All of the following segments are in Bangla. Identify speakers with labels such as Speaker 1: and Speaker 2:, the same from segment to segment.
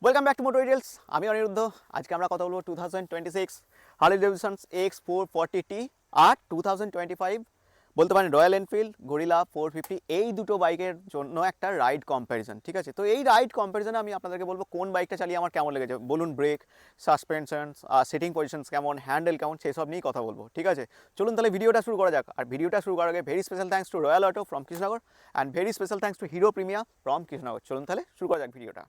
Speaker 1: Welcome back to motor details. আমি অনিরুদ্ধ। আজকে আমরা কথা বলবো 2026 হার্লি ডেভিডসন X440T আর 2025 বলতে পারেন রয়্যাল এনফিল্ড গরিলা 450 এই দুটো বাইকের জন্য একটা রাইড কম্প্যারিজন। ঠিক আছে, তো এই রাইড কম্প্যারিজনে আমি আপনাদেরকে বলবো কোন বাইকটা চালিয়ে আমার কেমন লেগেছে, বলুন ব্রেক, সাসপেনশনস, সিটিং পজিশনস কেমন, হ্যান্ডেল কেমন, সেই সব নিয়েই কথা বলবো। ঠিক আছে, চলুন তাহলে ভিডিওটা শুরু করা যাক। আর ভিডিওটা শুরু করার আগে very special thanks to Royal Auto from Krishnanagar and very special thanks to Hero Premia from Krishnanagar. চলুন তাহলে শুরু করা যাক ভিডিওটা।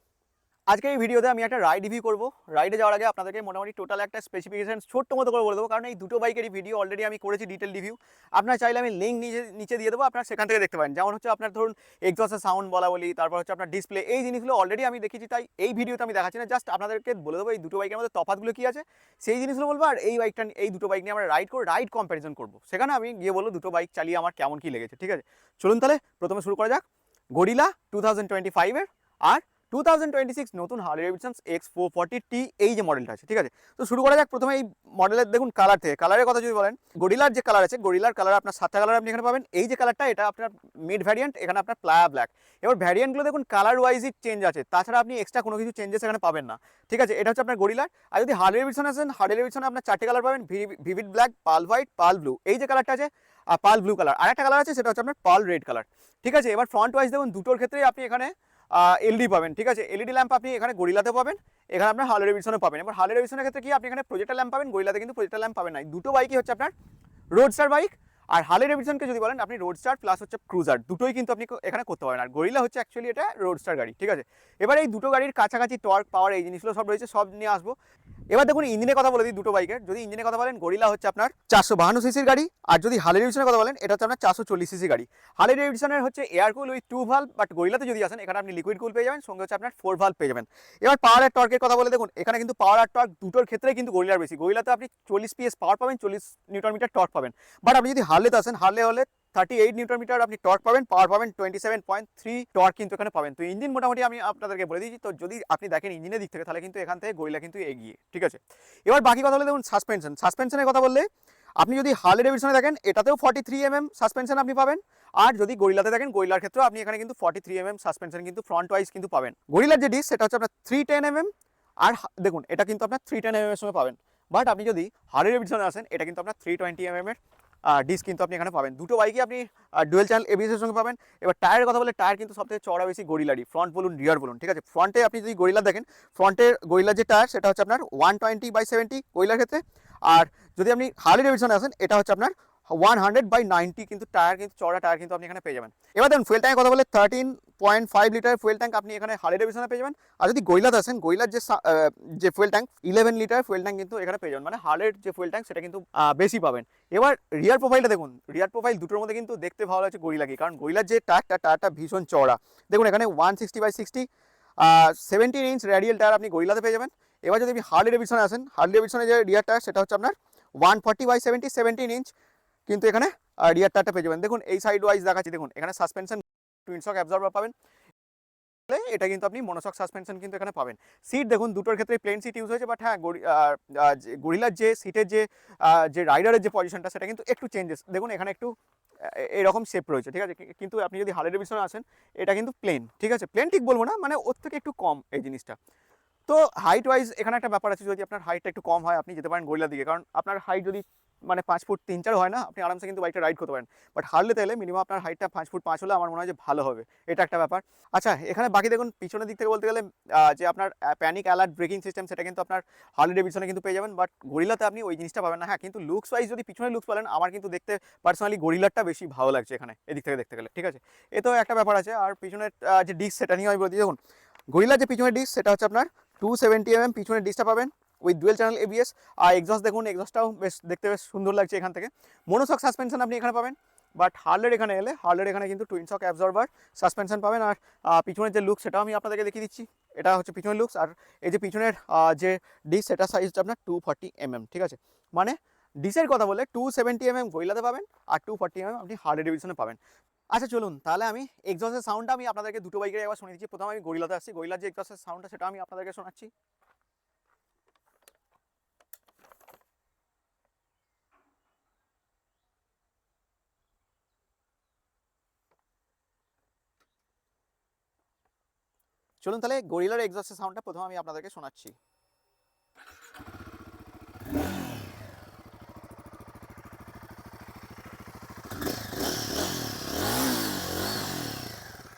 Speaker 1: আজকে এই ভিডিওতে আমি একটা রাইড রিভিউ করবো। রাইডে যাওয়ার আগে আপনাদেরকে মোটামুটি টোটাল একটা স্পেসিফিকেশন ছোট্ট মতো করে বলে দেবো, কারণ এই দুটো বাইকেরই ভিডিও অলরেডি আমি করেছি ডিটেল রিভিউ। আপনার চাইলে আমি লিঙ্ক নিচে দিয়ে দেবো, আপনার সেখান থেকে দেখতে পারেন। যেমন হচ্ছে আপনার ধরুন এক্সস্টের সাউন্ড বলা বলি, তারপর হচ্ছে আপনার ডিসপ্লে, এই জিনিসগুলো অলরেডি আমি দেখেছি, তাই এই ভিডিওতে আমি দেখাচ্ছি না। জাস্ট আপনাদেরকে বলে দেবো এই দুটো বাইকের মধ্যে তফাৎগুলো কী আছে সেই জিনিসগুলো বলবো। আর এই বাইকটা এই দুটো বাইক নিয়ে আমরা রাইড কম্প্যারিজন করবো। সেখানে আমি গিয়ে বলবো দুটো বাইক চালিয়ে আমার কেমন কী লেগেছে। ঠিক আছে, চলুন তাহলে প্রথমে শুরু করা যাক গরিলা 2025-এর আর 2026 নতুন হার্লি ডেভিডসন X440T এই যে মডেলটা আছে। ঠিক আছে, তো শুরু করা যাক প্রথমে এই মডেলের দেখুন কালার থেকে। কালারের কথা যদি বলেন, গরিলার যে কালার আছে, গরিলার কালার আপনার 7টা কালার আপনি এখানে পাবেন। এই যে কালারটা এটা আপনার মিড ভ্যারিয়েন্ট, এখানে আপনার প্লায়া ব্ল্যাক। এবার ভ্যারিয়েন্টগুলো দেখুন কালার ওয়াইজই চেঞ্জ আছে, তাছাড়া আপনি এক্সট্রা কোনো কিছু চেঞ্জেস এখানে পাবেন না। ঠিক আছে, এটা হচ্ছে আপনার গরিলার। আর যদি হার্লি ডেভিডসন আসেন, হার্লি ডেভিডসনে আপনার 4টে কালার পাবেন, vivid black, pearl white, pearl blue. এই যে কালারটা আছে পার্ল ব্লু কালার, আর একটা কালার আছে সেটা হচ্ছে আপনার পার্ল রেড কালার। ঠিক আছে, এবার ফ্রন্ট ওয়াইজ দেখুন দুটোর ক্ষেত্রেই আপনি এখানে এলডি পাবেন। ঠিক আছে, এলইডি ল্যাম্প আপনি এখানে গরিলাতে পাবেন, এখানে আপনার হার্লি ডেভিডসনে পাবেন। এবার হার্লি ডেভিডসনের ক্ষেত্রে কি আপনি এখানে প্রজেক্টর ল্যাম্প পাবেন, গরিলাতে কিন্তু প্রজেক্টর ল্যাম্প পাবেন না। দুটো বাইকই হচ্ছে আপনার রোডস্টার বাইক। আর হার্লি ডেভিডসনকে যদি বলেন আপনি রোডস্টার প্লাস হচ্ছে ক্রুজার দুটোই কিন্তু আপনি এখানে করতে পারেন। আর গরিলা হচ্ছে অ্যাকচুয়ালি এটা রোডস্টার গাড়ি। ঠিক আছে, এবার এই দুটো গাড়ির কাছাকাছি টর্ক পাওয়ার এই জিনিসগুলো সব রয়েছে, সব নিয়ে আসবো। এবার দেখুন ইঞ্জিনের কথা বলে দিই দুটো বাইকের। যদি ইঞ্জিনের কথা বলেন, গরিলা হচ্ছে আপনার 452 সিসির গাড়ি, আর যদি হার্লি ডেভিডসনের কথা বলেন এটা হচ্ছে আপনার 440 সিসি গাড়ি। হার্লি ডেভিডসনের হচ্ছে air cool with 2 valve, but গরিলাতে যদি আসেন এখানে আপনি লিকুইড কুল পেয়ে যাবেন, সঙ্গে হচ্ছে আপনার 4 ভালভ পেয়ে যাবেন। এবার পাওয়ার আর টর্কের কথা বলে দেখুন, এখানে কিন্তু পাওয়ার আর টর্ক দুটোর ক্ষেত্রে কিন্তু গরিলার বেশি। গরিলাতে আপনি 40 PS পাওয়ার পাবেন, 40 নিউটন মিটার টর্ক পাবেন। বাট আপনি যদি হার্লেতে আসেন, হার্লে হলে 38 নিউটন মিটার আপনি টর্ক পাবেন, পাওয়ার পাবেন 27.3 টর্ক কিন্তু এখানে পাবেন। তো ইঞ্জিন মোটামুটি আমি আপনাদেরকে বলে দিয়েছি। তো যদি আপনি দেখেন ইঞ্জিনের দিক থেকে, তাহলে কিন্তু এখান থেকে গরিলা কিন্তু এগিয়ে। ঠিক আছে, এবার বাকি কথা বলে দেখুন সাসপেনশনের কথা বললে আপনি যদি হার্লি ডেভিডসনে দেখেন এটাতেও 43mm সাসপেনশন আপনি পাবেন। আর যদি গরিলাতে দেখেন, গরিলার ক্ষেত্রেও আপনি এখানে কিন্তু 43mm সাসপেনশন কিন্তু ফ্রন্ট ওয়াইজ কিন্তু পাবেন। গরিলার যে ডিস্ক সেটা হচ্ছে আপনার 310mm, আর দেখুন এটা কিন্তু আপনার 310mm এর সঙ্গে পাবেন। বাট আপনি যদি হার্লি ডেভিডসনে আসেন এটা কিন্তু আপনার 320mm এর ডিস্ক কিন্তু আপনি এখানে পাবেন। দুটো বাইকই আপনি ডুয়েল চ্যানেল এবিএস এর সঙ্গে পাবেন। এবার টায়ারের কথা বলে, টায়ার কিন্তু সবথেকে চড়া বেশি গরিলারই, ফ্রন্ট বলুন রিয়ার বলুন। ঠিক আছে, ফ্রন্টে আপনি যদি গরিলা দেখেন, ফ্রন্টের গরিলার যে টায়ার সেটা হচ্ছে আপনার 120/70 গরিলার ক্ষেত্রে। আর যদি আপনি হার্লি ডেভিডসনে আসেন এটা হচ্ছে আপনার 100/90 কিন্তু টায়ার, কিন্তু চড়া টায়ার কিন্তু আপনি এখানে পেয়ে যাবেন। এবার দেখুন ফুয়েল ট্যাঙ্কের কথা বলে 13.5 লিটার ফুয়েল ট্যাঙ্ক আপনি এখানে হার্লি ডেভিডসনে পেয়ে যাবেন। আর যদি গরিলাতে আসেন, গরিলার যে fuel tank 11 litre fuel tank কিন্তু এখানে পেয়ে যাবেন, মানে হার্লের যে ফুয়েল ট্যাঙ্ক সেটা কিন্তু বেশি পাবেন। এবার রিয়ার প্রোফাইলটা দেখুন, রিয়ার প্রোফাইল দুটোর মধ্যে কিন্তু দেখতে ভালো লাগছে গরিলাকে, কারণ গরিলার যে টায়ারটা ভীষণ চড়া। দেখুন এখানে 160/60 17 ইঞ্চ রেডিয়াল টায়ার আপনি গরিলাতে পেয়ে যাবেন। এবার যদি আপনি হার্লি ডেভিডসনে আসেন, হার্লি ডেভিডসনের যে রিয়ার টায়ার সেটা হচ্ছে আপনার 140/70 17 ইঞ্চ কিন্তু এখানে রিয়ার টায়ারটা পেয়ে যাবেন। দেখুন এই সাইড ওয়াইজ দেখাচ্ছি, দেখুন এখানে সাসপেনশন টুইন শক অ্যাবজর্বার পাবেন, এটা কিন্তু আপনি মনোশক সাসপেনশন কিন্তু এখানে পাবেন। সিট দেখুন দুটোর ক্ষেত্রে প্লেন সিট ইউজ হয়েছে, বাট হ্যাঁ গরিলার যে সিটের যে রাইডারের যে পজিশনটা সেটা কিন্তু একটু চেঞ্জেস। দেখুন এখানে একটু এরকম শেপ রয়েছে। ঠিক আছে, কিন্তু আপনি যদি হার্লি ডেভিডসনে আসেন এটা কিন্তু প্লেন। ঠিক আছে, প্লেন ঠিক বলবো না, মানে ওর থেকে একটু কম এই জিনিসটা। তো হাইট ওয়াইজ এখানে একটা ব্যাপার আছে, যদি আপনার হাইটটা একটু কম হয় আপনি যেতে পারেন গরিলার দিকে, কারণ আপনার হাইট যদি মানে 5 ফুট 3-4 হয় না, আপনি আরামসে কিন্তু বাইকটা রাইড করতে পারেন। বাট হার্লেতে এলে মিনিমাম আপনার হাইটটা 5 ফুট 5 হলে আমার মনে হয় যে ভালো হবে, এটা একটা ব্যাপার। আচ্ছা, এখানে বাকি দেখুন পিছনের দিক থেকে বলতে গেলে যে আপনার প্যানিক অ্যালার্ট ব্রেকিং সিস্টেম সেটা কিন্তু আপনার হার্লি ডেভিডসনে কিন্তু পেয়ে যাবেন, বাট গরিলাতে আপনি ওই জিনিসটা পাবেন না। হ্যাঁ, কিন্তু লুকস ওয়াইজ যদি পিছনে লুকস বলেন, আমার কিন্তু দেখতে পার্সোনালি গরিলারটা বেশি ভালো লাগছে এখানে এদিক থেকে দেখতে গেলে। ঠিক আছে, এ তো একটা ব্যাপার আছে। আর পিছনের যে ডিস্ক সেটা নিয়ে আমি বলছি, দেখুন গরিলার যে পিছনের ডিস্ক সেটা হচ্ছে আপনার 270mm পিছনের ডিস্কটা পাবেন উইথ ডুয়েল চ্যানেল এবিএস। আর এক্সস্ট দেখুন, এক্সস্টটাও দেখতে বেশ সুন্দর লাগছে এখান থেকে। মনোশক সাসপেনশন আপনি এখানে পাবেন, বাট হার্লের এখানে এলে হার্লের এখানে কিন্তু টুইন শক অ্যাবজর্বার সাসপেনশন পাবেন। আর পিছনের যে লুক সেটাও আমি আপনাদেরকে দেখিয়ে দিচ্ছি, এটা হচ্ছে পিছনের লুকস। আর এই যে পিছনের যে ডিস্ক সেটা সাইজ হচ্ছে আপনার 240mm। ঠিক আছে, মানে ডিসের কথা বলে 270mm গরিলাতে পাবেন আর 240mm আপনি হার্লি ডেভিডসনে পাবেন। আচ্ছা চলুন তাহলে আমি এক্সস্টের সাউন্ডটা আমি আপনাদেরকে দুটো বাইকের একবার শুনে দিচ্ছি। প্রথমে আমি গরিলাতে আসছি, গরিলার যে এক্সস্টের সাউন্ডটা সেটা আমি আপনাদেরকে শোনাচ্ছি। চলুন তাহলে গরিলার এক্সস্টের সাউন্ডটা প্রথমে আমি আপনাদেরকে শোনাচ্ছি।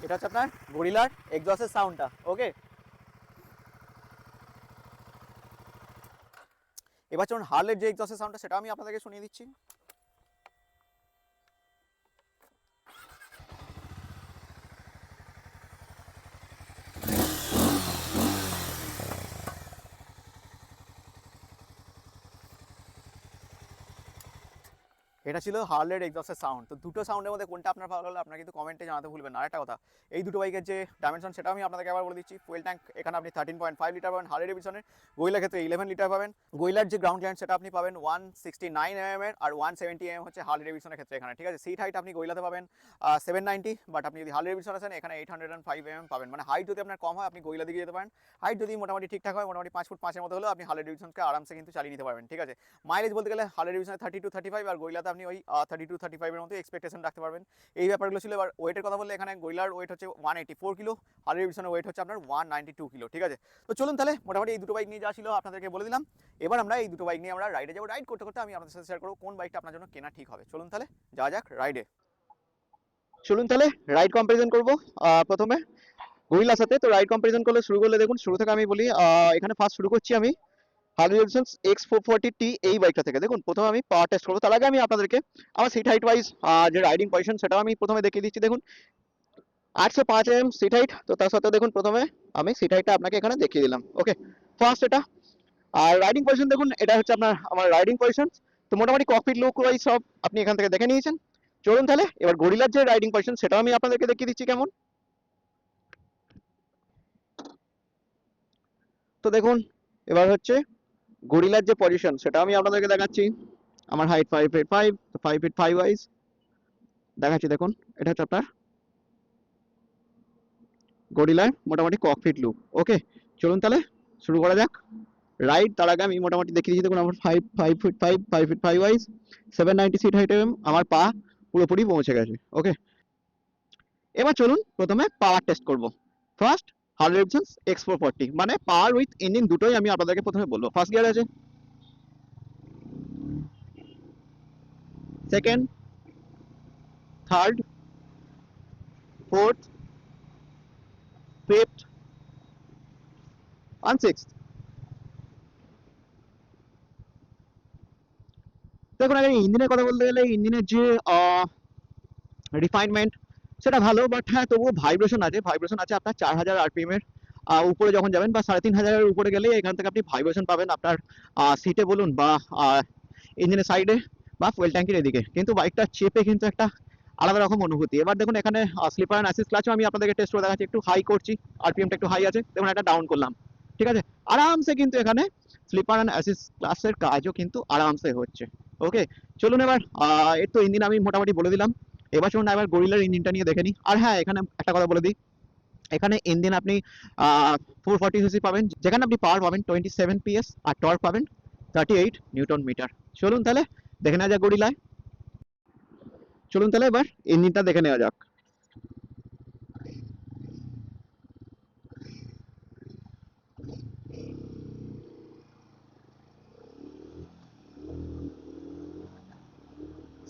Speaker 1: এটা হচ্ছে আপনার গরিলার এক্সস্টের সাউন্ডটা। ওকে, এবার চলুন হার্লের যে এক্সস্টের সাউন্ডটা সেটা আমি আপনাদেরকে শুনিয়ে দিচ্ছি। এটা ছিল হার্লের এক্সস্টের সাউন্ড। তো দুটো সাউন্ডের মধ্যে কোনটা আপনার ভালো লাগলো আপনারা কিন্তু কমেন্টে জানাতে ভুলবেন না। আরেকটা কথা, এই দুটো বাইকের যে ডাইমেনশন সেটা আমি আপনাদেরকে আবার বলে দিচ্ছি। ফুয়েল ট্যাঙ্ক এখানে আপনি 13.5 লিটার পাবেন হার্লে ডেভিডসনের, গরিলার ক্ষেত্রে 11 লিটার পাবেন। গরিলার যে গ্রাউন্ড ক্লিয়ারেন্স সেটা আপনি পাবেন 169 mm এর, আর 170 mm হচ্ছে হার্লে ডেভিডসনের ক্ষেত্রে এখানে, ঠিক আছে। সিট হাইট আপনি গরিলাতে পাবেন 790, বাট আপনি যদি হার্লে ডেভিডসন আছেন এখানে 805 mm পাবেন। মানে হাইট যদি আপনার কম হয় আপনি গরিলা দিকে যেতে পারেন, হাইট যদি মোটামুটি ঠিকঠাক হয়, মোটামুটি 5 ফুট 5 এর মতো হলেও আপনি হার্লে ডেভিডসনকে আরামসে কিন্তু চালিয়ে নিতে পারবেন, ঠিক আছে। মাইলেজ বলতে গেলে হার্লে ডেভিডসনে 30 to 35, আর গরিলাতে আপনি ওই 30 to 35 এর মতো এক্সপেকটেশন রাখতে পারবেন। এই ব্যাপারগুলো ছিল। এবার ওয়েটের কথা বললে এখানে গরিলার ওয়েট হচ্ছে 184 কিলো, হার্লে ডেভিডসনের ওয়েট হচ্ছে আপনার 192 কিলো, ঠিক আছে। তো চলুন তাহলে মোটামুটি এই দুটো বাইক নিয়ে যা ছিল আপনাদেরকে বলে দিলাম। এবার আমরা এই দুটো বাইক নিয়ে আমরা রাইডে যাবো। রাইড করতে করতে আমি আপনাদের সাথে শেয়ার করবো কোন বাইকটা আপনার জন্য কেনা ঠিক হবে। চলুন তাহলে যাওয়া যাক রাইডে। চলুন তাহলে রাইড কম্পারিজন করবো প্রথমে গরিলার সাথে। তো রাইড কম্পারিজন করলে শুরু করলে দেখুন শুরু থেকে আমি বলি, এখানে ফার্স্ট শুরু করছি আমি হার্লে ডেভিডসন X440T এই বাইকটা থেকে। দেখুন প্রথমে আমি পাওয়ার টেস্ট করবো, তার আগে আমি আপনাদেরকে আমার সিট হাইট ওয়াইজ যে রাইডিং পজিশন সেটাও আমি প্রথমে দেখিয়ে দিচ্ছি। দেখুন 805 mm সিট হাইট। তো তার সাথে দেখুন প্রথমে আমি সিট হাইটটা আপনাকে এখানে দেখিয়ে দিলাম। ওকে, ফার্স্ট এটা। আর রাইডিং পজিশন দেখুন এটা হচ্ছে আপনার আমার রাইডিং পজিশন। তো মোটামুটি ককপিট লুক ওয়াইজ সব আপনি এখান থেকে দেখে নিয়েছেন। চলুন তাহলে এবার গরিলার যে রাইডিং পজিশন সেটাও আমি আপনাদেরকে দেখিয়ে দিচ্ছি কেমন। তো দেখুন এবার হচ্ছে গরিলার যে পজিশন সেটা আমি আপনাদেরকে দেখাচ্ছি। আমার হাইট 5'5", তো 5'5" ওয়াইজ দেখাচ্ছি। দেখুন এটা হচ্ছে আপনার গরিলার মোটামুটি ককপিট লুক। ওকে, চলুন তাহলে শুরু করা যাক রাইড। তার আগে আমি মোটামুটি দেখিয়ে দিচ্ছি। দেখুন আমার 5'5" ওয়াইজ 790 সিট হাইট আমার পা পুরোপুরি পৌঁছে গেছে। ওকে, এবার চলুন প্রথমে পাওয়ার টেস্ট করব। ফার্স্ট হার্লে ডেভিডসন X440, মানে পাওয়ার উইথ ইঞ্জিন দুটোই আমি আপনাদেরকে প্রথমে বলবো। ফার্স্ট গিয়ার আছে, second, third, fourth, fifth and sixth. দেখুন আগে ইঞ্জিনের কথা বলতে গেলে ইঞ্জিনের যে রিফাইনমেন্ট সেটা ভালো, বাট হ্যাঁ তবুও ভাইব্রেশন আছে আপনার 4000 আরপিএম এর উপরে যখন যাবেন বা 3500 এর উপরে গেলে এখান থেকে আপনি ভাইব্রেশন পাবেন আপনার সিটে বলুন বা ইঞ্জিনের সাইডে বা ফুয়েল ট্যাঙ্কির এদিকে। কিন্তু বাইকটা চেপে কিন্তু একটা আলাদা রকম অনুভূতি। এবার দেখুন এখানে স্লিপার অ্যান্ড অ্যাসিস্ট ক্লাচও আমি আপনাদেরকে টেস্ট করে দেখাচ্ছি। একটু হাই করছি, আরপিএমটা একটু হাই আছে, দেখুন একটা ডাউন করলাম, ঠিক আছে। আরামসে কিন্তু এখানে স্লিপার অ্যান্ড অ্যাসিস্ট ক্লাসের কাজও কিন্তু আরামসে হচ্ছে। ওকে, চলুন এবার এর তো ইঞ্জিন আমি মোটামুটি বলে দিলাম। এবার চলুন এবার গরিলার ইঞ্জিনটা নিয়ে দেখে নিই। আর হ্যাঁ এখানে একটা কথা বলে দিই, এখানে ইঞ্জিন আপনি 440 সিসি পাবেন, যেখানে আপনি পাওয়ার পাবেন 27 PS আর টর্ক পাবেন 38 নিউটন মিটার। চলুন তাহলে দেখে নেওয়া যাক গরিলায়। চলুন তাহলে এবার ইঞ্জিনটা দেখে নেওয়া যাক।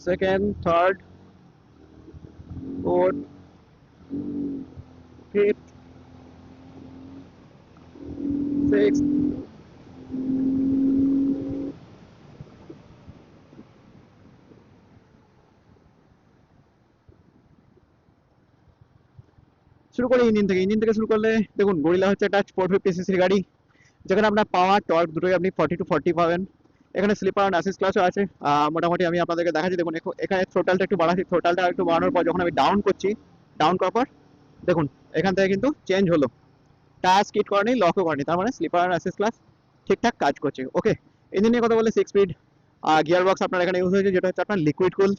Speaker 1: Second, third, fourth, fifth, sixth, শুরু করি ইঞ্জিন থেকে শুরু করলে দেখুন গরিলা হচ্ছে একটা 450 সিসির গাড়ি, যেখানে আপনার পাওয়ার টর্ক দুটোই আপনি 40 to 40 পাবেন। এখানে স্লিপার অ্যান্ড অ্যাসিস্ট ক্লাসও আছে। মোটামুটি আমি আপনাদেরকে দেখাচ্ছি। দেখুন এখানে থ্রোটালটা একটু বাড়াচ্ছি, থ্রোটালটা একটু বাড়ানোর পর যখন আমি ডাউন করছি, ডাউন করার পর দেখুন এখান থেকে কিন্তু চেঞ্জ হলো, টায়ার স্কিড করেনি, লকও করেনি, তার মানে স্লিপার অ্যান্ড অ্যাসিস্ট ক্লাস ঠিকঠাক কাজ করছে। ওকে, ইঞ্জিন নিয়ে কথা বলে 6 স্পিড গিয়ার বক্স আপনার এখানে ইউজ হয়েছে, যেটা হচ্ছে আপনার লিকুইড কুল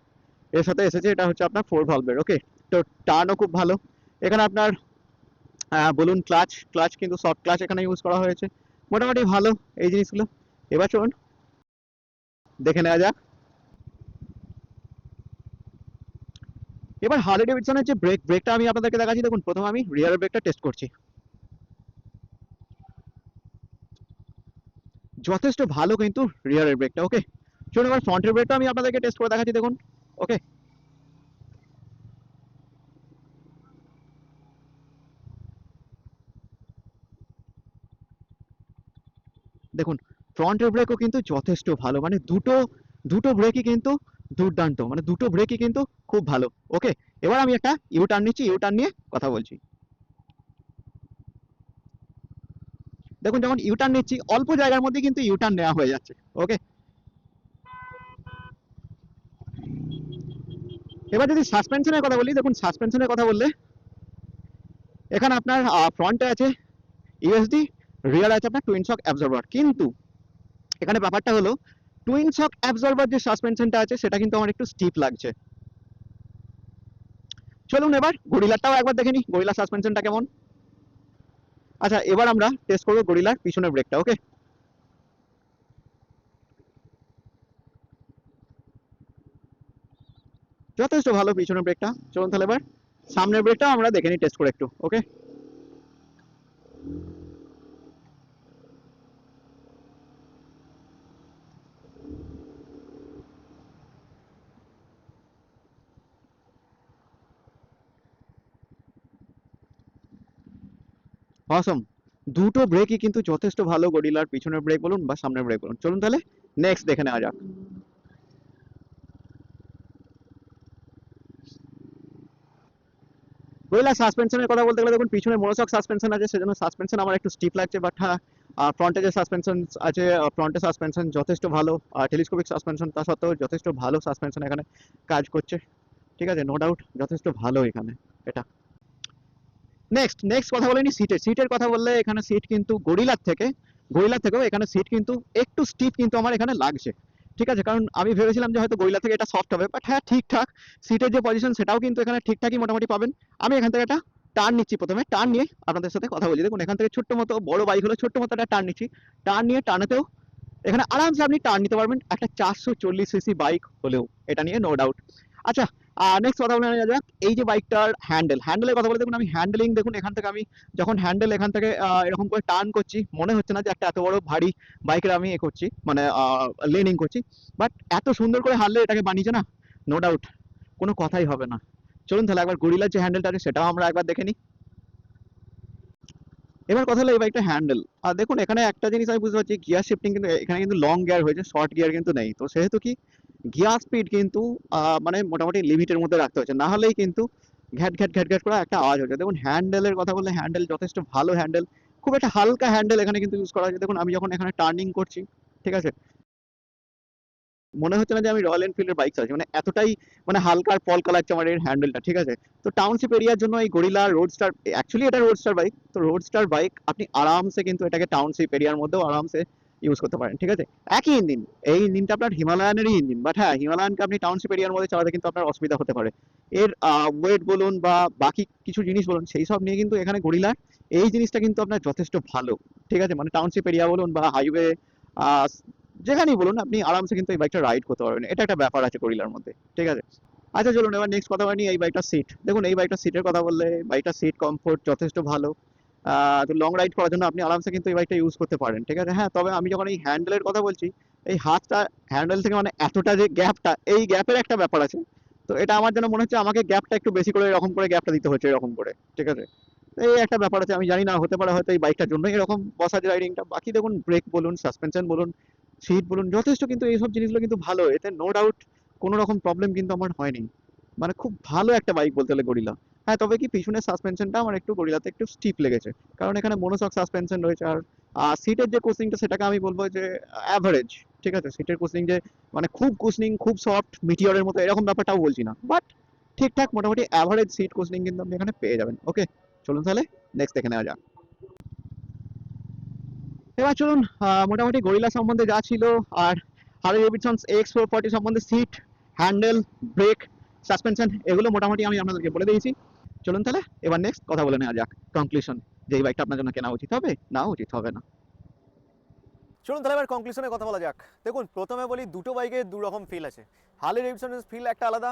Speaker 1: এর সাথে এসেছে। এটা হচ্ছে আপনার 4 ভালভের। ওকে, তো টার্নও খুব ভালো এখানে আপনার। বলুন ক্লাচ কিন্তু সফট ক্লাচ এখানে ইউজ করা হয়েছে, মোটামুটি ভালো এই জিনিসগুলো। এবার চলুন দেখে নেওয়া যাক। এবার হার্লে ডেভিডসনের যে ব্রেকটা আমি আপনাদেরকে দেখাচ্ছি। দেখুন প্রথমে আমি রিয়ার ব্রেকটা টেস্ট করছি।
Speaker 2: যথেষ্ট ভালো কিন্তু রিয়ারের ব্রেকটা। ওকে, চলুন এবার ফ্রন্টের ব্রেকটা আমি আপনাদেরকে টেস্ট করে দেখাচ্ছি, দেখুন। ওকে, দেখুন ফ্রন্টের ব্রেকও কিন্তু যথেষ্ট ভালো, মানে দুটো দুটো ব্রেকই কিন্তু দুর্দান্ত, মানে দুটো ব্রেকই কিন্তু খুব ভালো। ওকে, এবার আমি একটা ইউ টার্ন নিচ্ছি, ইউ টার্ন নিয়ে কথা বলছি। দেখুন যখন ইউ টার্ন নিচ্ছি অল্প জায়গার মধ্যে কিন্তু ইউ টার্ন নেওয়া হয়ে যাচ্ছে। ওকে, এবার যদি সাসপেনশনের কথা বলি, দেখুন সাসপেনশনের কথা বললে এখানে আপনার ফ্রন্টে আছে ইউএসডি, রিয়ার আছে আপনার টুইন শক অ্যাবজর্বার, কিন্তু এখানে ব্যাপারটা হলো টুইন শক অ্যাবজর্বার যে সাসপেনশনটা আছে সেটা কিন্তু আমার একটু স্টিপ লাগছে। চলুন এবার গরিলারটাও একবার দেখে নিই, গরিলা সাসপেনশনটা কেমন। আচ্ছা, এবার আমরা টেস্ট করবো গরিলার পিছনের ব্রেকটা। ওকে, যথেষ্ট ভালো পিছনের ব্রেকটা। চলুন তাহলে এবার সামনের ব্রেকটাও আমরা দেখে নিই টেস্ট করে একটু। ওকে, অসম, দুটো ব্রেকই কিন্তু যথেষ্ট ভালো, গরিলার পিছনের ব্রেক বলুন বা সামনের ব্রেক বলুন। চলুন তাহলে নেক্সট দেখে নেওয়া যাক। গরিলা সাসপেনশনের কথা বলতে গেলে দেখুন পিছনে মনোসক সাসপেনশন আছে, সেজন্য সাসপেনশন আমার একটু স্টিপ লাগছে, বাট হ্যাঁ ফ্রন্টে যে সাসপেনশন আছে, ফ্রন্টে সাসপেনশন যথেষ্ট ভালো, টেলিস্কোপিক সাসপেনশন তা সত্ত্বেও যথেষ্ট ভালো সাসপেনশন এখানে কাজ করছে। ঠিক আছে, নো ডাউট যথেষ্ট ভালো এখানে এটা। নেক্সট নেক্সট কথা বলে নি সিটের, সিটের কথা বললে এখানে সিট কিন্তু গরিলার থেকেও এখানে সিট কিন্তু একটু স্টিফ কিন্তু আমার এখানে লাগছে। ঠিক আছে, কারণ আমি ভেবেছিলাম যে হয়তো গরিলা থেকে এটা সফট হবে, বাট হ্যাঁ ঠিকঠাক সিটের যে পজিশন সেটাও কিন্তু এখানে ঠিকঠাকই মোটামুটি পাবেন। আমি এখান থেকে একটা টার্ন নিচ্ছি, প্রথমে টার্ন নিয়ে আপনাদের সাথে কথা বলছি। দেখুন এখান থেকে ছোট্ট মতো, বড় বাইক হলে ছোট্ট মতো একটা টার্ন নিচ্ছি, টার্ন নিয়ে টার্নেতেও এখানে আরামসে আপনি টার্ন নিতে পারবেন একটা 440 সিসি বাইক হলেও, এটা নিয়ে নো ডাউট। আচ্ছা, নেক্সট কথা বলে নেওয়া যাক এই যে বাইকটার হ্যান্ডেলের কথা বলে। দেখুন আমি হ্যান্ডেলিং, দেখুন এখান থেকে আমি যখন হ্যান্ডেল এখান থেকে এরকম করে টার্ন করছি, মনে হচ্ছে না যে একটা এত বড় ভারী বাইকের আমি এ করছি, মানে লেনিং করছি, বাট এত সুন্দর করে হারলে এটাকে বানিয়েছে না, নো ডাউট কোনো কথাই হবে না। চলুন তাহলে একবার গরিলার যে হ্যান্ডেলটা আছে সেটাও আমরা একবার দেখে নিই। এবার কথা হলো এই বাইকটা হ্যান্ডেল। আর দেখুন এখানে একটা জিনিস আমি বুঝতে পারছি, গিয়ার শিফটিং কিন্তু এখানে কিন্তু লং গিয়ার হয়েছে, শর্ট গিয়ার কিন্তু নেই, তো সেহেতু কি গিয়ার স্পিড কিন্তু মানে মোটামুটি লিমিটের মধ্যে রাখতে হচ্ছে, না হলেই কিন্তু ঘ্যাট ঘ্যাট ঘ্যাট ঘ্যাট করে একটা আওয়াজ হচ্ছে। দেখুন হ্যান্ডেলের কথা বললে হ্যান্ডেল যথেষ্ট ভালো হ্যান্ডেল, খুব একটা হালকা হ্যান্ডেল এখানে কিন্তু ইউজ করা হয়েছে। দেখুন আমি যখন এখানে টার্নিং করছি, ঠিক আছে, মনে হচ্ছে না যে আমি রয়্যাল এনফিল্ডের বাইক চালাচ্ছি, মানে এতটাই মানে হালকা আর পলকা লাগছে আমার এর হ্যান্ডেলটা। ঠিক আছে, তো টাউনশিপ এরিয়ার জন্য এই গরিলা রোডস্টার, অ্যাকচুয়ালি এটা রোডস্টার বাইক, তো রোডস্টার বাইক আপনি আরামসে কিন্তু এটাকে টাউনশিপ এরিয়ার মধ্যেও আরামসে ইউজ করতে পারেন। ঠিক আছে, একই ইঞ্জিন, এই ইঞ্জিনটা আপনার হিমালয়ানেরই ইঞ্জিন, বাট হ্যাঁ হিমালয়ানকে আপনি টাউনশিপ এরিয়ার মধ্যে চালাতে কিন্তু আপনার অসুবিধা হতে পারে। এর ওয়েট বলুন বা বাকি কিছু জিনিস বলুন, সেই সব নিয়ে কিন্তু এখানে গরিলার এই জিনিসটা কিন্তু আপনার যথেষ্ট ভালো। ঠিক আছে, মানে টাউনশিপ এরিয়া বলুন বা হাইওয়ে, যেখানেই বলুন আপনি আরামসে কিন্তু এই বাইকটা রাইড করতে পারবেন, এটা একটা ব্যাপার আছে গরিলার মধ্যে। ঠিক আছে, আচ্ছা চলুন এবার নেক্সট কথা বলি এই বাইকটার সিট। দেখুন এই বাইকটার সিটের কথা বললে বাইকটার সিট কমফোর্ট যথেষ্ট ভালো, তো লং রাইড করার জন্য আপনি আরামসে কিন্তু এই বাইকটা ইউজ করতে পারেন। ঠিক আছে, হ্যাঁ তবে আমি যখন এই হ্যান্ডেলের কথা বলছি, এই হাতটা হ্যান্ডেল থেকে মানে এতটা যে গ্যাপটা, এই গ্যাপের একটা ব্যাপার আছে, তো এটা আমার যেন মনে হচ্ছে আমাকে গ্যাপটা একটু বেশি করে এরকম করে গ্যাপটা দিতে হচ্ছে এরকম করে। ঠিক আছে, এই একটা ব্যাপার আছে, আমি জানি না হতে পারে হয়তো এই বাইকটার জন্য এরকম বসা যে রাইডিংটা। বাকি দেখুন ব্রেক বলুন, সাসপেনশন বলুন, সিট বলুন, যথেষ্ট কিন্তু এইসব জিনিসগুলো কিন্তু ভালো, এতে নো ডাউট কোনো রকম প্রবলেম কিন্তু আমার হয়নি। মানে খুব ভালো একটা বাইক বলতে গেলে গরিলা। হ্যাঁ তবে কি পিছনের সাসপেনশনটা আমার একটু গরিলাতে একটু স্টিপ লেগেছে, কারণ এখানে মনোসক সাসপেনশন রয়েছে। আর সিটের যে কুশনিংটা সেটাকে আমি বলবো যে অ্যাভারেজ। ঠিক আছে, সিটের কুশনিং যে মানে খুব কুশনিং খুব সফট মিটিওরের মতো এরকম ব্যাপারটাও বলছি না, বাট ঠিকঠাক মোটামুটি অ্যাভারেজ সিট কুশনিং কিন্তু আপনি এখানে পেয়ে যাবেন। ওকে, চলুন তাহলে নেক্সট দেখে নেওয়া যাক। এবার চলুন মোটামুটি গরিলা সম্বন্ধে যা ছিল আর হার্লি ডেভিডসন AX440 সম্বন্ধে সিট, হ্যান্ডেল, ব্রেক, সাসপেনশন এগুলো মোটামুটি আমি আপনাদেরকে বলে দিয়েছি। চলুন তাহলে এবার নেক্সট কথা বলে নেওয়া যাক কনক্লুশন, যে এই বাইকটা আপনার জন্য কেনা উচিত হবে না উচিত হবে না।
Speaker 1: চলুন তাহলে এবার কনক্লুশনে কথা বলা যাক। দেখুন প্রথমে বলি দুটো বাইকের দু রকম ফিল আছে। হার্লি ডেভিডসনের ফিল একটা আলাদা,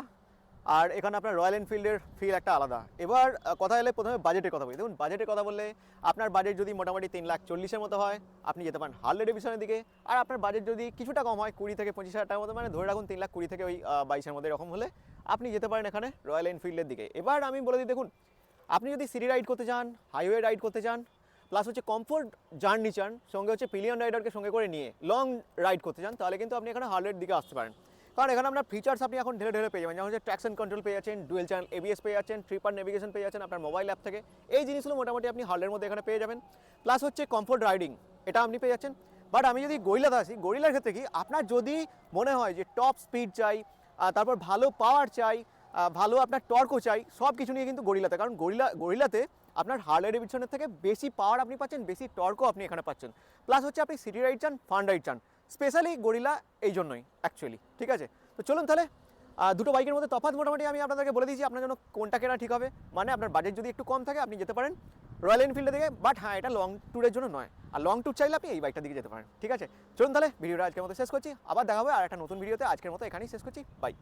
Speaker 1: আর এখানে আপনার রয়্যাল এনফিল্ডের ফিল একটা আলাদা। এবার কথা এলে প্রথমে বাজেটের কথা বলি। দেখুন বাজেটের কথা বললে আপনার বাজেট যদি মোটামুটি 3,40,000 মতো হয়, আপনি যেতে পারেন হার্লে ডেভিডসনের দিকে। আর আপনার বাজেট যদি কিছুটা কম হয়, 20 থেকে 25,000 টাকার মতো, মানে ধরে রাখুন 3,20,000 থেকে ওই 22-এর মধ্যে এরকম হলে আপনি যেতে পারেন এখানে রয়্যাল এনফিল্ডের দিকে। এবার আমি বলে দিই, দেখুন আপনি যদি সিটি রাইড করতে চান, হাইওয়ে রাইড করতে চান, প্লাস হচ্ছে কমফোর্ট জার্নি চান, সঙ্গে হচ্ছে পিলিয়ন রাইডারকে সঙ্গে করে নিয়ে লং রাইড করতে চান, তাহলে কিন্তু আপনি এখানে হার্লের দিকে আসতে পারেন। কারণ এখানে আপনার ফিচার্স আপনি এখন ঢেলে ঢেলে পেয়ে যাবেন, যেমন হচ্ছে ট্র্যাকশন কন্ট্রোল পেয়ে যাচ্ছেন, ডুয়েল চ্যানেল এবিএস পেয়ে যাচ্ছেন, ট্রিপার নেভিগেশন পেয়ে যাচ্ছেন আপনার মোবাইল অ্যাপ থেকে। এই জিনিসগুলো মোটামুটি আপনি হার্লের মধ্যে এখানে পেয়ে যাবেন। প্লাস হচ্ছে কমফোর্ট রাইডিং, এটা আপনি পেয়ে যাচ্ছেন। বাট আমি যদি গরিলাতে আসি, গরিলার ক্ষেত্রে কি আপনার যদি মনে হয় যে টপ স্পিড চাই, তারপর ভালো পাওয়ার চাই, ভালো আপনার টর্কও চাই, সব কিছু নিয়ে কিন্তু গরিলাতে, কারণ গরিলাতে আপনার হার্লে ডেভিডসনের থেকে বেশি পাওয়ার আপনি পাচ্ছেন, বেশি টর্কও আপনি এখানে পাচ্ছেন। প্লাস হচ্ছে আপনি সিটি রাইড চান, ফান রাইড চান, স্পেশালি গরিলা এই জন্যই অ্যাকচুয়ালি। ঠিক আছে, তো চলুন তাহলে দুটো বাইকের মধ্যে তফাৎ মোটামুটি আমি আপনাদেরকে বলে দিয়েছি, আপনার জন্য কোনটা কেনা ঠিক হবে। মানে আপনার বাজেট যদি একটু কম থাকে আপনি যেতে পারেন রয়্যাল এনফিল্ডের দিকে, বাট হ্যাঁ এটা লং ট্যুরের জন্য নয়, আর লং ট্যুর চাইলে আপনি এই বাইকটার দিকে যেতে পারেন। ঠিক আছে, চলুন তাহলে ভিডিওটা আজকের মতো শেষ করছি, আবার দেখা হবে আর একটা নতুন ভিডিওতে। আজকের মতো এখানেই শেষ করছি, বাই।